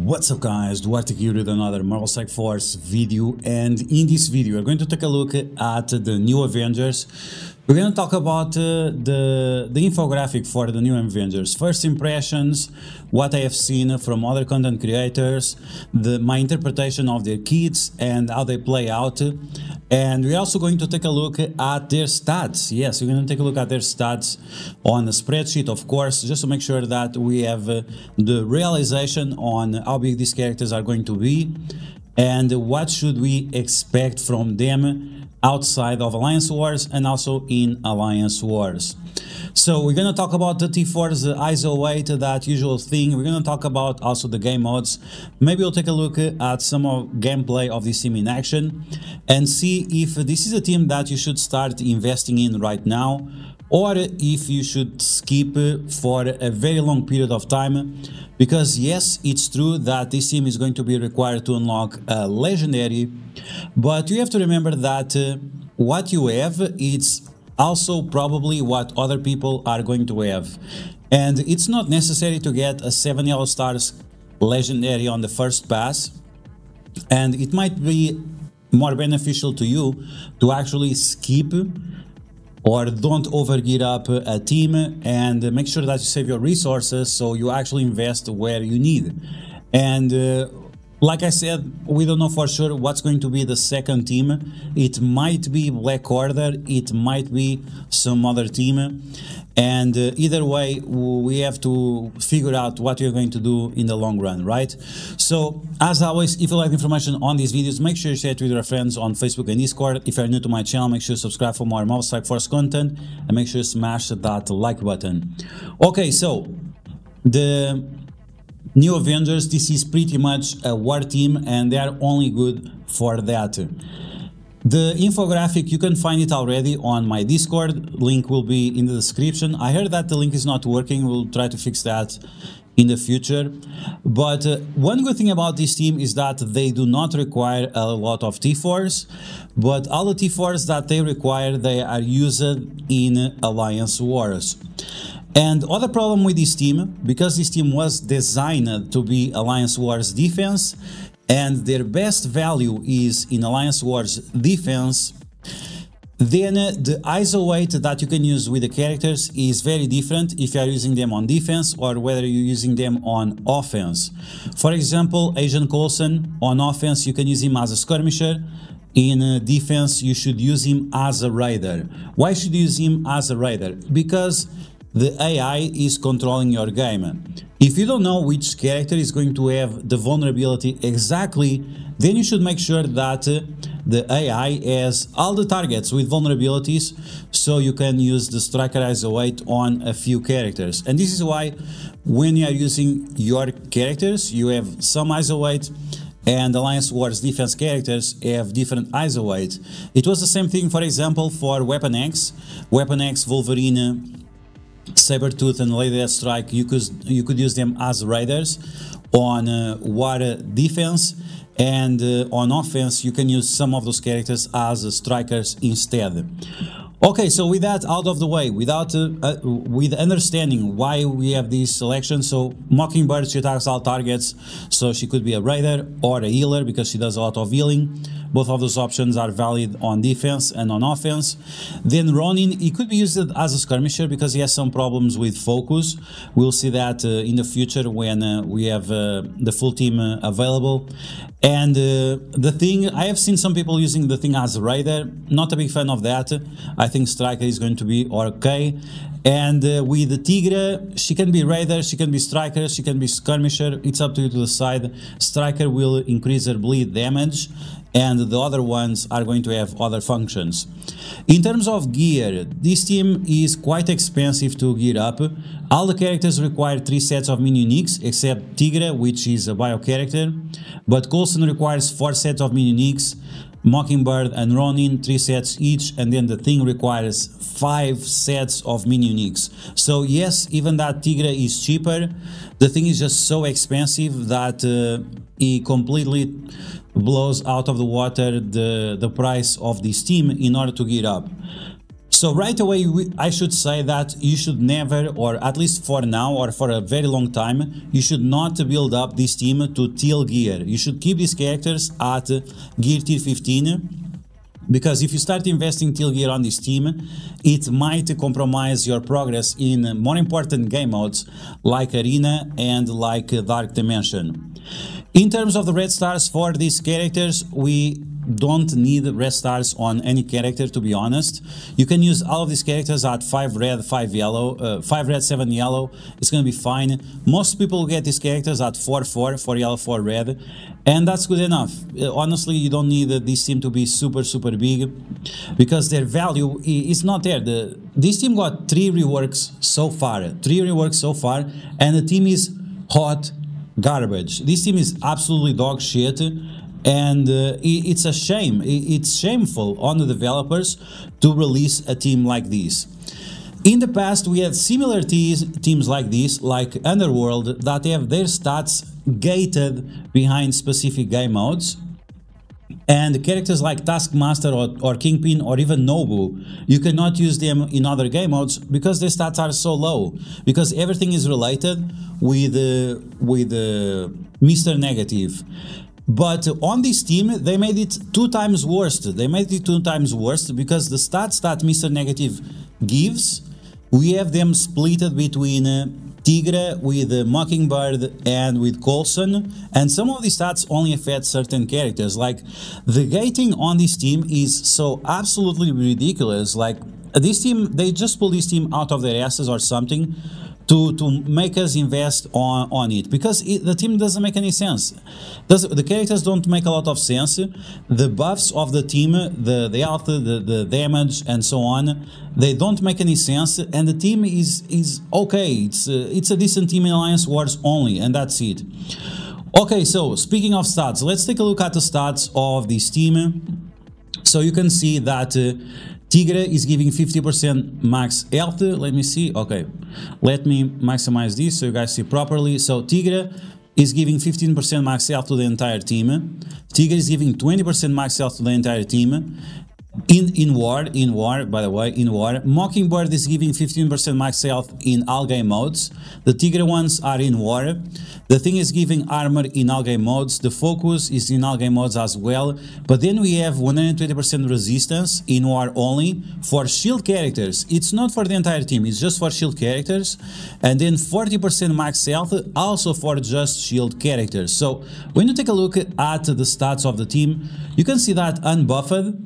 What's up guys, DuArktik here with another Marvel Strike Force video, and in this video we're going to take a look at the new Avengers. We're going to talk about the infographic for the new Avengers, first impressions, what I have seen from other content creators, my interpretation of their kits and how they play out. And we're also going to take a look at their stats. Yes, we're going to take a look at their stats on the spreadsheet, of course, just to make sure that we have the realization on how big these characters are going to be and what should we expect from them outside of Alliance Wars and also in Alliance Wars. So we're going to talk about the T4's ISO weight, that usual thing. We're going to talk about also the game modes. Maybe we'll take a look at some of gameplay of this team in action and see if this is a team that you should start investing in right now, or if you should skip for a very long period of time. Because yes, it's true that this team is going to be required to unlock a legendary, but you have to remember that what you have, it's also probably what other people are going to have. And it's not necessary to get a 7 yellow stars legendary on the first pass, and it might be more beneficial to you to actually skip or don't over gear up a team and make sure that you save your resources so you actually invest where you need. And like I said, we don't know for sure what's going to be the second team. It might be Black Order, it might be some other team, and either way we have to figure out what you're going to do in the long run, right? So as always, if you like information on these videos, make sure you share it with your friends on Facebook and Discord. If you're new to my channel, make sure you subscribe for more Marvel Strike Force content and make sure you smash that like button. Okay, so the new Avengers, this is pretty much a war team and they are only good for that. The infographic, you can find it already on my Discord, link will be in the description. I heard that the link is not working, we'll try to fix that in the future. But one good thing about this team is that they do not require a lot of T4s, but all the T4s that they require, they are used in Alliance Wars. And other problem with this team, because this team was designed to be Alliance Wars defense and their best value is in Alliance Wars defense, then the ISO weight that you can use with the characters is very different if you are using them on defense or whether you're using them on offense. For example, Agent Coulson, on offense you can use him as a skirmisher. In defense you should use him as a raider. Why should you use him as a raider? Because the AI is controlling your game. If you don't know which character is going to have the vulnerability exactly, then you should make sure that the AI has all the targets with vulnerabilities, so you can use the striker ISO weight on a few characters. And this is why when you are using your characters, you have some ISO weight, and Alliance Wars defense characters have different ISO weight. It was the same thing, for example, for Weapon X, Wolverine, Sabretooth and Lady Deathstrike. You could use them as raiders on war defense, and on offense you can use some of those characters as strikers instead. Okay, so with that out of the way, with understanding why we have this selection, so Mockingbird, she attacks all targets, so she could be a raider or a healer because she does a lot of healing. Both of those options are valid on defense and on offense. Then Ronin, he could be used as a skirmisher because he has some problems with focus. We'll see that in the future when we have the full team available. And the thing, I have seen some people using the thing as a raider. Not a big fan of that. I think striker is going to be okay. And with the Tigre, she can be raider, she can be striker, she can be skirmisher. It's up to you to decide. Striker will increase her bleed damage, and the other ones are going to have other functions. In terms of gear, this team is quite expensive to gear up. All the characters require 3 sets of mini uniques, except Tigre, which is a bio character, but Coulson requires 4 sets of mini uniques, Mockingbird and Ronin 3 sets each, and then the Thing requires 5 sets of mini uniques. So yes, even that Tigre is cheaper, the Thing is just so expensive that he completely blows out of the water the price of this team in order to gear up. So right away, I should say that you should never, or at least for now or for a very long time, you should not build up this team to teal gear. You should keep these characters at gear tier 15. Because if you start investing teal gear on this team, it might compromise your progress in more important game modes like Arena and like Dark Dimension. In terms of the red stars for these characters, we don't need red stars on any character, to be honest. You can use all of these characters at 5 red, 5 yellow, 5 red, 7 yellow. It's gonna be fine. Most people get these characters at 4 4, 4 yellow, 4 red, and that's good enough. Honestly, you don't need this team to be super big, because their value is not there. This team got 3 reworks so far, and the team is hot garbage. This team is absolutely dog shit. And it's a shame, it's shameful on the developers to release a team like this. In the past, we had similar teams like this, like Underworld, that have their stats gated behind specific game modes. And characters like Taskmaster or Kingpin or even Nobu, you cannot use them in other game modes because their stats are so low. Because everything is related with Mr. Negative. But on this team, they made it 2 times worse. They made it 2 times worse because the stats that Mr. Negative gives, we have them split between Tigre with Mockingbird and with Coulson, and some of these stats only affect certain characters. Like, the gating on this team is so absolutely ridiculous. Like, this team, they just pull this team out of their asses or something to make us invest on it, because the team doesn't make any sense. The characters don't make a lot of sense. The buffs of the team, the health, the damage, and so on, they don't make any sense. And the team is okay. It's a decent team in Alliance Wars only, and that's it. Okay, so speaking of stats, let's take a look at the stats of this team. So you can see that Tigre is giving 50% max health. Let me see. Okay, let me maximize this so you guys see properly. So Tigre is giving 15% max health to the entire team. Tigre is giving 20% max health to the entire team. In war, by the way, in war, Mockingbird is giving 15% max health in all game modes. The Tigre ones are in war. The thing is giving armor in all game modes. The focus is in all game modes as well. But then we have 120% resistance in war only for shield characters. It's not for the entire team, it's just for shield characters. And then 40% max health also for just shield characters. So when you take a look at the stats of the team, you can see that unbuffed,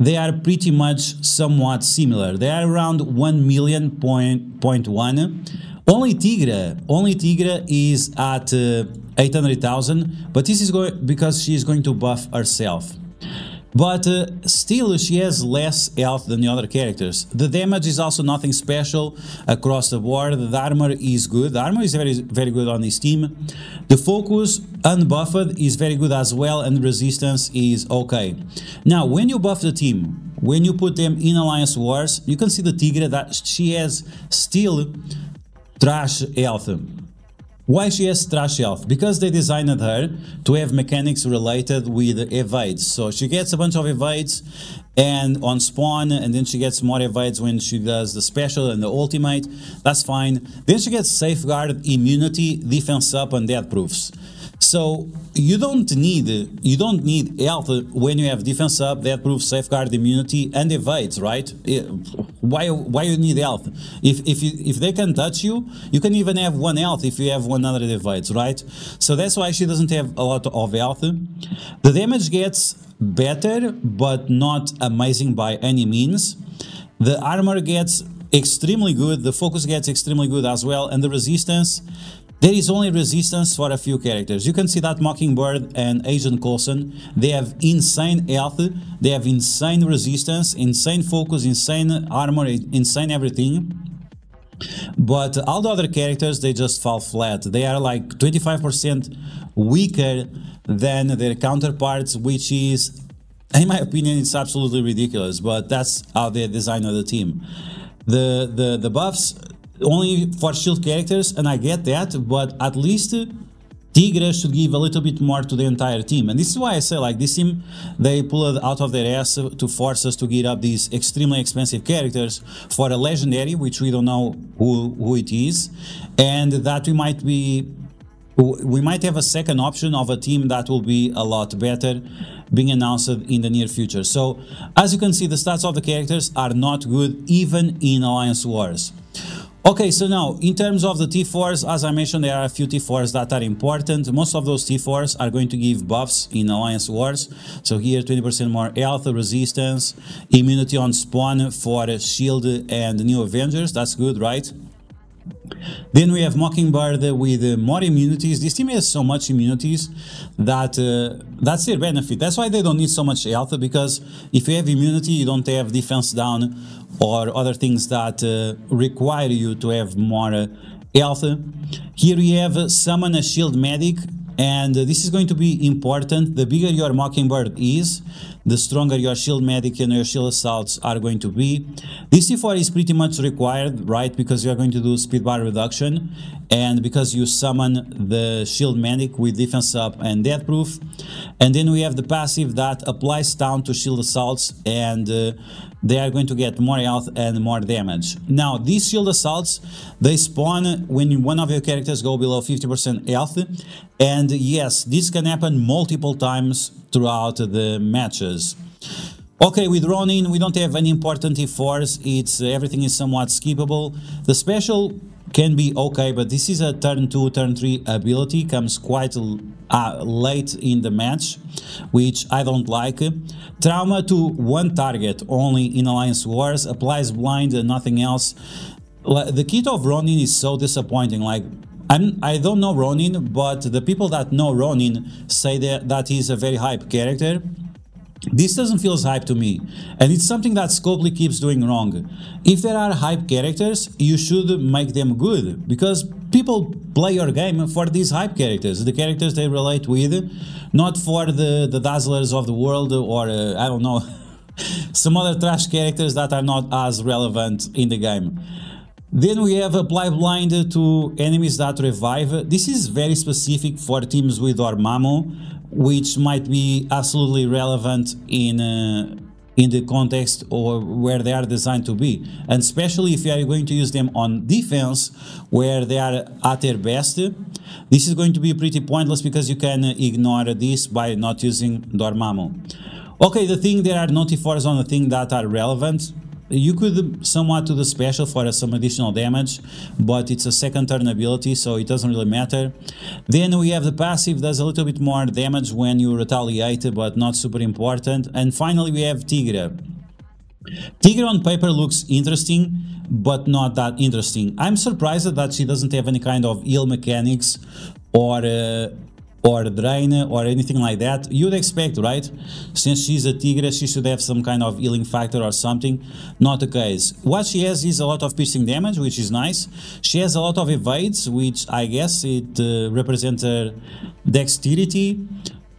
they are pretty much somewhat similar. They are around 1 million point one. Only Tigre is at 800,000, but this is because she is going to buff herself. But still, she has less health than the other characters. The damage is also nothing special across the board. The armor is good. The armor is very good on this team. The focus, unbuffed, is very good as well, and resistance is okay. Now, when you buff the team, when you put them in Alliance Wars, you can see the Tigre that she has still trash health. Why she has trash health? Because they designed her to have mechanics related with evades. So she gets a bunch of evades and on spawn, and then she gets more evades when she does the special and the ultimate. That's fine. Then she gets safeguard, immunity, defense up, and death proofs. So you don't need health when you have defense up, death proof, safeguard, immunity, and evades, right? Why you need health? If they can touch you, you can even have 1 health if you have 100 evades, right? So that's why she doesn't have a lot of health. The damage gets better, but not amazing by any means. The armor gets extremely good. The focus gets extremely good as well, and the resistance. There is only resistance for a few characters. You can see that Mockingbird and Agent Coulson, they have insane health, they have insane resistance, insane focus, insane armor, insane everything. But all the other characters, they just fall flat. They are like 25% weaker than their counterparts, which is, in my opinion, it's absolutely ridiculous. But that's how they designed the team. The buffs only for shield characters, and I get that, but at least Tigre should give a little bit more to the entire team. And this is why I say, like, this team, they pull it out of their ass to force us to get up these extremely expensive characters for a legendary, which we don't know who it is, and that we might have a second option of a team that will be a lot better being announced in the near future. So, as you can see, the stats of the characters are not good even in Alliance Wars. Okay, so now, in terms of the T4s, as I mentioned, there are a few T4s that are important. Most of those T4s are going to give buffs in Alliance Wars. So here, 20% more health, resistance, immunity on spawn for Shield and New Avengers. That's good, right? Then we have Mockingbird with more immunities. This team has so much immunities that that's their benefit. That's why they don't need so much health, because if you have immunity, you don't have defense down or other things that require you to have more health. Here we have Summon a Shield Medic, and this is going to be important. The bigger your Mockingbird is, the stronger your Shield Medic and your Shield Assaults are going to be. This T4 is pretty much required, right, because you are going to do speed bar reduction, and because you summon the Shield Medic with defense up and death proof. And then we have the passive that applies down to Shield Assaults, and they are going to get more health and more damage. Now, these Shield Assaults, they spawn when one of your characters go below 50% health, and yes, this can happen multiple times throughout the matches. Okay, with Ronin, we don't have any important T4s. Everything is somewhat skippable. The special can be okay, but this is a turn 2, turn 3 ability, comes quite late in the match, which I don't like. Trauma to one target only in Alliance Wars, applies blind and nothing else. The kit of Ronin is so disappointing. Like, I don't know Ronin, but the people that know Ronin say that he's a very hype character. This doesn't feel as hype to me, and it's something that Scopely keeps doing wrong. If there are hype characters, you should make them good, because people play your game for these hype characters, the characters they relate with, not for the Dazzlers of the world, or I don't know, some other trash characters that are not as relevant in the game. Then we have Apply Blind to enemies that revive. This is very specific for teams with Dormammu, which might be absolutely relevant in the context or where they are designed to be, and especially if you are going to use them on defense where they are at their best. This is going to be pretty pointless because you can ignore this by not using Dormammu. Okay, the thing, there are no T4s on the thing that are relevant. You could somewhat do the special for some additional damage, but it's a second turn ability, so it doesn't really matter. Then we have the passive, does a little bit more damage when you retaliate, but not super important. And finally we have Tigre. Tigre on paper looks interesting, but not that interesting. I'm surprised that she doesn't have any kind of heal mechanics or drain or anything like that. You'd expect, right? Since she's a Tigre, she should have some kind of healing factor or something. Not the case. What she has is a lot of piercing damage, which is nice. She has a lot of evades, which I guess it represents her dexterity.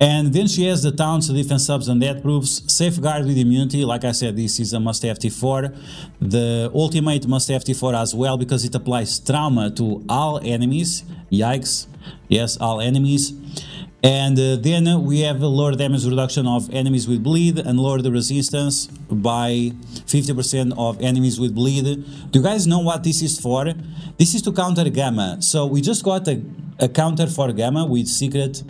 And then she has the taunts, defense subs and death proofs, safeguard with immunity. Like I said, this is a must-have T4. The ultimate must-have T4 as well, because it applies trauma to all enemies. Yikes. Yes, all enemies. And then we have a lower damage reduction of enemies with bleed and lower the resistance by 50% of enemies with bleed. Do you guys know what this is for? This is to counter Gamma. So we just got a counter for Gamma with Secret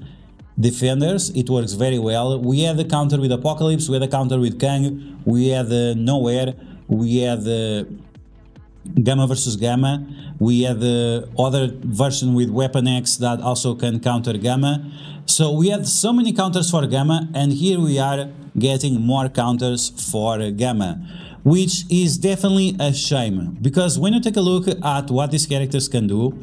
Defenders. It works very well. We had the counter with Apocalypse, we had the counter with Kang, we had the Nowhere, we had the Gamma versus Gamma, we had the other version with Weapon X that also can counter Gamma. So we had so many counters for Gamma, and here we are getting more counters for Gamma, which is definitely a shame, because when you take a look at what these characters can do,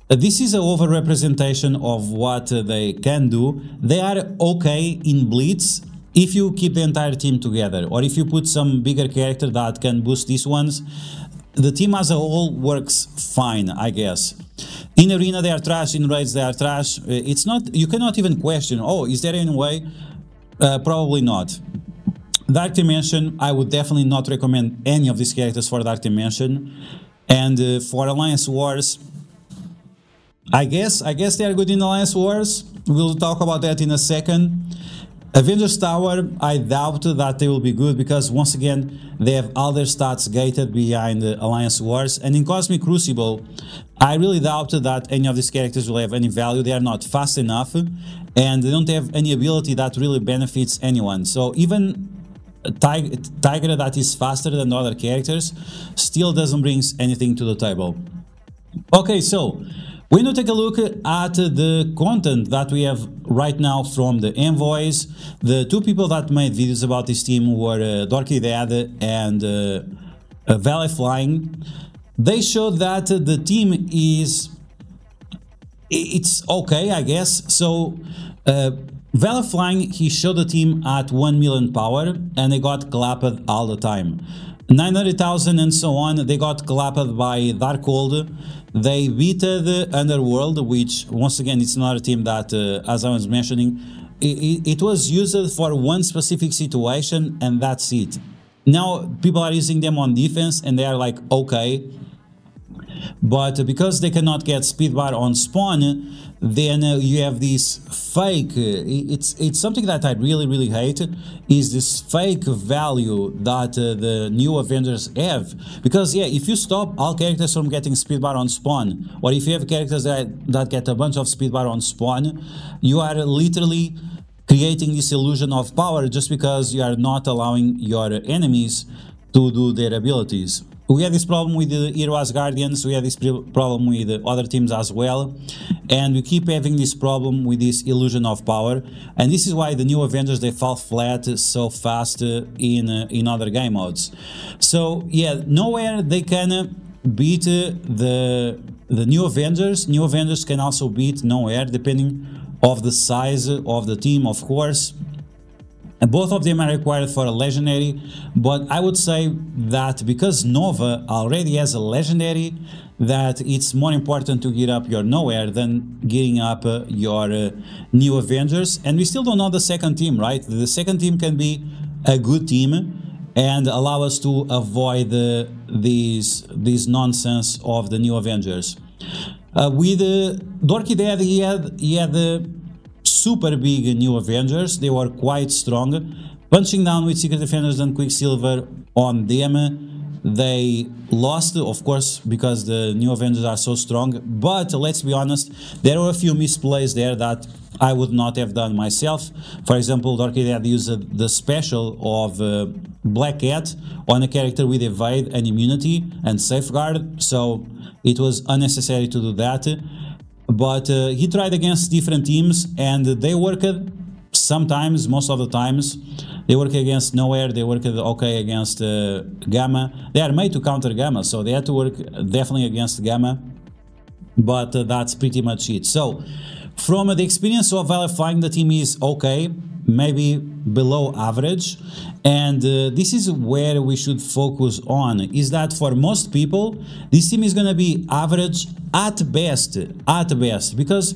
this is an over-representation of what they can do. They are okay in Blitz if you keep the entire team together, or if you put some bigger character that can boost these ones. The team as a whole works fine, I guess. In Arena they are trash, in Raids they are trash. It's not, you cannot even question, oh, is there any way? Probably not. Dark Dimension, I would definitely not recommend any of these characters for Dark Dimension. And for Alliance Wars, I guess they are good in Alliance Wars. We'll talk about that in a second. Avengers Tower, I doubt that they will be good because once again they have all their stats gated behind the Alliance Wars, and in Cosmic Crucible I really doubt that any of these characters will have any value. They are not fast enough and they don't have any ability that really benefits anyone. So even Tiger that is faster than other characters still doesn't bring anything to the table. Okay, so when you take a look at the content that we have right now from the envoys, the two people that made videos about this team were duarktikhq and Valley Flying. They showed that the team it's okay, I guess. So Valley Flying, he showed the team at 1 million power and they got clapped all the time. 900,000 and so on, they got clapped by Darkhold. They beat the Underworld, which once again it's another team that, as I was mentioning, it was used for one specific situation and that's it. Now people are using them on defense and they are like, okay, but because they cannot get speed bar on spawn, then you have this fake, it's something that I really hate, is this fake value that the new Avengers have. Because yeah, if you stop all characters from getting speed bar on spawn, or if you have characters that get a bunch of speed bar on spawn, you are literally creating this illusion of power just because you are not allowing your enemies to do their abilities. We had this problem with the Heroes Guardians, we had this problem with the other teams as well, and we keep having this problem with this illusion of power, and this is why the new Avengers, they fall flat so fast in other game modes. So yeah, nowhere they can beat the new Avengers. New Avengers can also beat nowhere, depending of the size of the team, of course. And both of them are required for a legendary, but I would say that because Nova already has a legendary, that it's more important to gear up your nowhere than gearing up your new Avengers. And we still don't know the second team, right? The second team can be a good team and allow us to avoid these nonsense of the new Avengers. With duarktikhq, he had super big new Avengers. They were quite strong, punching down with Secret Defenders and Quicksilver on them. They lost, of course, because the new Avengers are so strong, but let's be honest, there were a few misplays there that I would not have done myself. For example, duarktikhq used the special of Black Cat on a character with evade and immunity and safeguard, so it was unnecessary to do that. But he tried against different teams and they worked sometimes, most of the times. They work against nowhere, they work okay against Gamma. They are made to counter Gamma, so they had to work definitely against Gamma. But that's pretty much it. So, from the experience of Valley Flying, the team is okay, maybe below average, and this is where we should focus on, is that for most people this team is going to be average at best, because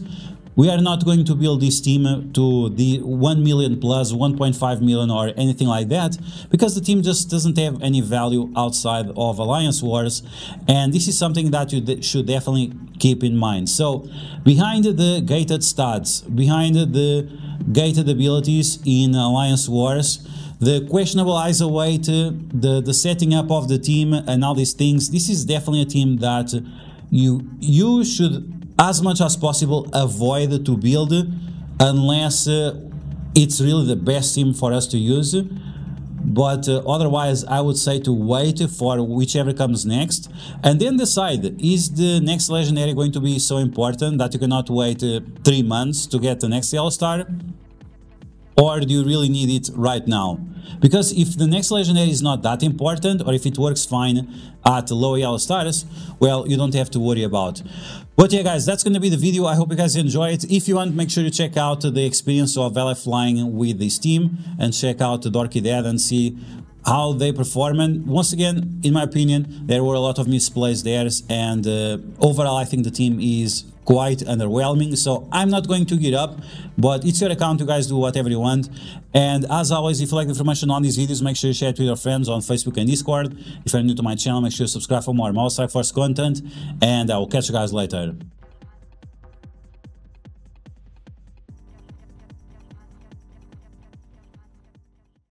we are not going to build this team to the 1 million plus 1.5 million or anything like that, because the team just doesn't have any value outside of Alliance Wars, and this is something that you should definitely keep in mind. So behind the gated stats, behind the gated abilities in Alliance Wars, the questionable ISO weight, the setting up of the team and all these things, this is definitely a team that you should, as much as possible, avoid to build unless it's really the best team for us to use. But otherwise, I would say to wait for whichever comes next and then decide, is the next legendary going to be so important that you cannot wait 3 months to get the next yellow star? Or do you really need it right now? Because if the next legendary is not that important, or if it works fine at low yellow stars, well, you don't have to worry about. But yeah, guys, that's going to be the video. I hope you guys enjoy it. If you want, make sure you check out the experience of Valley Flying with this team and check out duarktikhq and see how they perform. And once again, in my opinion, there were a lot of misplays there, and overall I think the team is quite underwhelming, so I'm not going to give up, but it's your account, you guys do whatever you want. And as always, if you like the information on these videos, make sure you share it with your friends on Facebook and Discord. If you're new to my channel, make sure you subscribe for more Mouse Force content, and I will catch you guys later.